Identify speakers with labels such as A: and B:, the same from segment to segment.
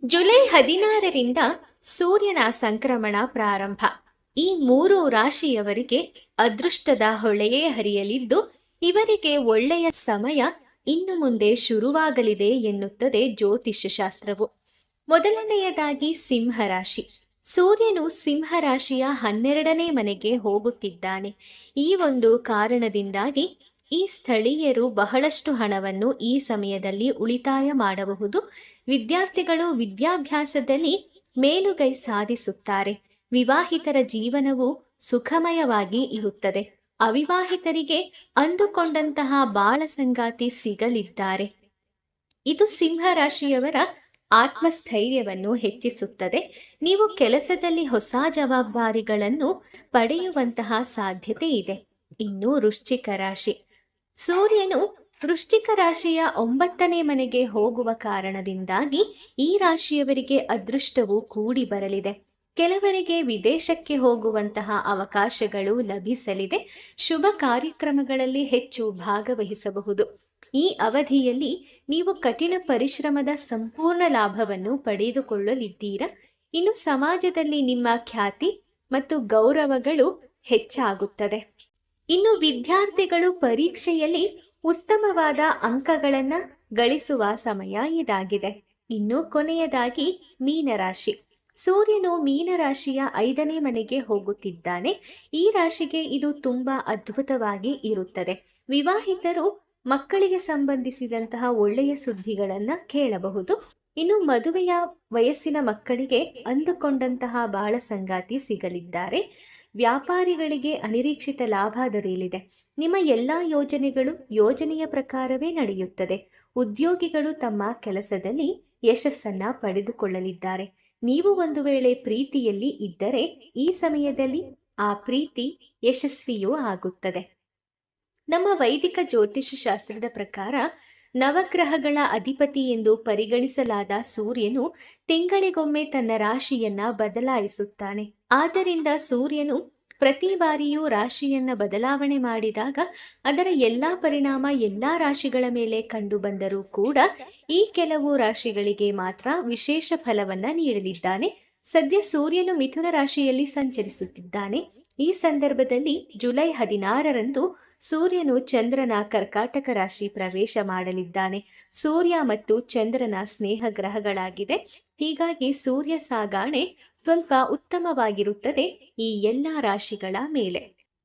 A: July 16ರಿಂದ ಸೂರ್ಯನ ಸಂಕ್ರಮಣ ಪ್ರಾರಂಭ. ಈ 3 ರಾಶಿಯವರಿಗೆ ಅದೃಷ್ಟದ ಹೊಳೆಯೇ ಹರಿಯಲಿದ್ದು, ಇವರಿಗೆ ಒಳ್ಳೆಯ ಸಮಯ ಇನ್ನು ಮುಂದೆ ಶುರುವಾಗಲಿದೆ ಎನ್ನುತ್ತದೆ ಜ್ಯೋತಿಷ್ಯ ಶಾಸ್ತ್ರವು. ಮೊದಲನೆಯದಾಗಿ ಸಿಂಹರಾಶಿ. ಸೂರ್ಯನು ಸಿಂಹರಾಶಿಯ 12ನೇ ಮನೆಗೆ ಹೋಗುತ್ತಿದ್ದಾನೆ. ಈ ಒಂದು ಕಾರಣದಿಂದಾಗಿ ಈ ಸ್ಥಳೀಯರು ಬಹಳಷ್ಟು ಹಣವನ್ನು ಈ ಸಮಯದಲ್ಲಿ ಉಳಿತಾಯ ಮಾಡಬಹುದು. ವಿದ್ಯಾರ್ಥಿಗಳು ವಿದ್ಯಾಭ್ಯಾಸದಲ್ಲಿ ಮೇಲುಗೈ ಸಾಧಿಸುತ್ತಾರೆ. ವಿವಾಹಿತರ ಜೀವನವು ಸುಖಮಯವಾಗಿ ಇರುತ್ತದೆ. ಅವಿವಾಹಿತರಿಗೆ ಅಂದುಕೊಂಡಂತಹ ಬಾಳ ಸಂಗಾತಿ ಸಿಗಲಿದ್ದಾರೆ. ಇದು ಸಿಂಹರಾಶಿಯವರ ಆತ್ಮಸ್ಥೈರ್ಯವನ್ನು ಹೆಚ್ಚಿಸುತ್ತದೆ. ನೀವು ಕೆಲಸದಲ್ಲಿ ಹೊಸ ಜವಾಬ್ದಾರಿಗಳನ್ನು ಪಡೆಯುವಂತಹ ಸಾಧ್ಯತೆ ಇದೆ. ಇನ್ನು ವೃಶ್ಚಿಕ ರಾಶಿ. ಸೂರ್ಯನು ವೃಶ್ಚಿಕ ರಾಶಿಯ 9ನೇ ಮನೆಗೆ ಹೋಗುವ ಕಾರಣದಿಂದಾಗಿ ಈ ರಾಶಿಯವರಿಗೆ ಅದೃಷ್ಟವು ಕೂಡಿ ಬರಲಿದೆ. ಕೆಲವರಿಗೆ ವಿದೇಶಕ್ಕೆ ಹೋಗುವಂತಹ ಅವಕಾಶಗಳು ಲಭಿಸಲಿದೆ. ಶುಭ ಕಾರ್ಯಕ್ರಮಗಳಲ್ಲಿ ಹೆಚ್ಚು ಭಾಗವಹಿಸಬಹುದು. ಈ ಅವಧಿಯಲ್ಲಿ ನೀವು ಕಠಿಣ ಪರಿಶ್ರಮದ ಸಂಪೂರ್ಣ ಲಾಭವನ್ನು ಪಡೆದುಕೊಳ್ಳಲಿದ್ದೀರಾ. ಇನ್ನು ಸಮಾಜದಲ್ಲಿ ನಿಮ್ಮ ಖ್ಯಾತಿ ಮತ್ತು ಗೌರವಗಳು ಹೆಚ್ಚಾಗುತ್ತದೆ. ಇನ್ನು ವಿದ್ಯಾರ್ಥಿಗಳು ಪರೀಕ್ಷೆಯಲ್ಲಿ ಉತ್ತಮವಾದ ಅಂಕಗಳನ್ನು ಗಳಿಸುವ ಸಮಯ ಇದಾಗಿದೆ. ಇನ್ನು ಕೊನೆಯದಾಗಿ ಮೀನರಾಶಿ. ಸೂರ್ಯನು ಮೀನರಾಶಿಯ 5ನೇ ಮನೆಗೆ ಹೋಗುತ್ತಿದ್ದಾನೆ. ಈ ರಾಶಿಗೆ ಇದು ತುಂಬಾ ಅದ್ಭುತವಾಗಿ ಇರುತ್ತದೆ. ವಿವಾಹಿತರು ಮಕ್ಕಳಿಗೆ ಸಂಬಂಧಿಸಿದಂತಹ ಒಳ್ಳೆಯ ಸುದ್ದಿಗಳನ್ನ ಕೇಳಬಹುದು. ಇನ್ನು ಮದುವೆಯ ವಯಸ್ಸಿನ ಮಕ್ಕಳಿಗೆ ಅಂದುಕೊಂಡಂತಹ ಬಾಳ ಸಂಗಾತಿ ಸಿಗಲಿದ್ದಾರೆ. ವ್ಯಾಪಾರಿಗಳಿಗೆ ಅನಿರೀಕ್ಷಿತ ಲಾಭ ದೊರೆಯಲಿದೆ. ನಿಮ್ಮ ಎಲ್ಲಾ ಯೋಜನೆಗಳು ಯೋಜನೆಯ ಪ್ರಕಾರವೇ ನಡೆಯುತ್ತದೆ. ಉದ್ಯೋಗಿಗಳು ತಮ್ಮ ಕೆಲಸದಲ್ಲಿ ಯಶಸ್ಸನ್ನ ಪಡೆದುಕೊಳ್ಳಲಿದ್ದಾರೆ. ನೀವು ಒಂದು ವೇಳೆ ಪ್ರೀತಿಯಲ್ಲಿ ಇದ್ದರೆ ಈ ಸಮಯದಲ್ಲಿ ಆ ಪ್ರೀತಿ ಯಶಸ್ವಿಯೂ ಆಗುತ್ತದೆ. ನಮ್ಮ ವೈದಿಕ ಜ್ಯೋತಿಷ ಶಾಸ್ತ್ರದ ಪ್ರಕಾರ ನವಗ್ರಹಗಳ ಅಧಿಪತಿ ಎಂದು ಪರಿಗಣಿಸಲಾದ ಸೂರ್ಯನು ತಿಂಗಳಿಗೊಮ್ಮೆ ತನ್ನ ರಾಶಿಯನ್ನ ಬದಲಾಯಿಸುತ್ತಾನೆ. ಆದ್ದರಿಂದ ಸೂರ್ಯನು ಪ್ರತಿ ಬಾರಿಯೂ ರಾಶಿಯನ್ನ ಬದಲಾವಣೆ ಮಾಡಿದಾಗ ಅದರ ಎಲ್ಲಾ ಪರಿಣಾಮ ಎಲ್ಲಾ ರಾಶಿಗಳ ಮೇಲೆ ಕಂಡು ಬಂದರೂ ಕೂಡ ಈ ಕೆಲವು ರಾಶಿಗಳಿಗೆ ಮಾತ್ರ ವಿಶೇಷ ಫಲವನ್ನ ನೀಡಲಿದ್ದಾನೆ. ಸದ್ಯ ಸೂರ್ಯನು ಮಿಥುನ ರಾಶಿಯಲ್ಲಿ ಸಂಚರಿಸುತ್ತಿದ್ದಾನೆ. ಈ ಸಂದರ್ಭದಲ್ಲಿ ಜುಲೈ 16ರಂದು ಸೂರ್ಯನು ಚಂದ್ರನ ಕರ್ಕಾಟಕ ರಾಶಿ ಪ್ರವೇಶ ಮಾಡಲಿದ್ದಾನೆ. ಸೂರ್ಯ ಮತ್ತು ಚಂದ್ರನ ಸ್ನೇಹ ಗ್ರಹಗಳಾಗಿದೆ. ಹೀಗಾಗಿ ಸೂರ್ಯ ಸಾಗಾಣೆ ಸ್ವಲ್ಪ ಉತ್ತಮವಾಗಿರುತ್ತದೆ ಈ ಎಲ್ಲ ರಾಶಿಗಳ ಮೇಲೆ.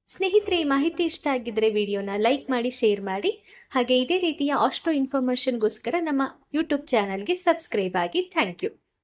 A: ಸ್ನೇಹಿತರೆ, ಈ ಮಾಹಿತಿ ಇಷ್ಟ ಆಗಿದ್ರೆ ವಿಡಿಯೋನ ಲೈಕ್ ಮಾಡಿ, ಶೇರ್ ಮಾಡಿ. ಹಾಗೆ ಇದೇ ರೀತಿಯ ಆಸ್ಟ್ರೋ ಇನ್ಫಾರ್ಮೇಷನ್ಗೋಸ್ಕರ ನಮ್ಮ ಯೂಟ್ಯೂಬ್ ಚಾನಲ್ಗೆ ಸಬ್ಸ್ಕ್ರೈಬ್ ಆಗಿ. Thank you.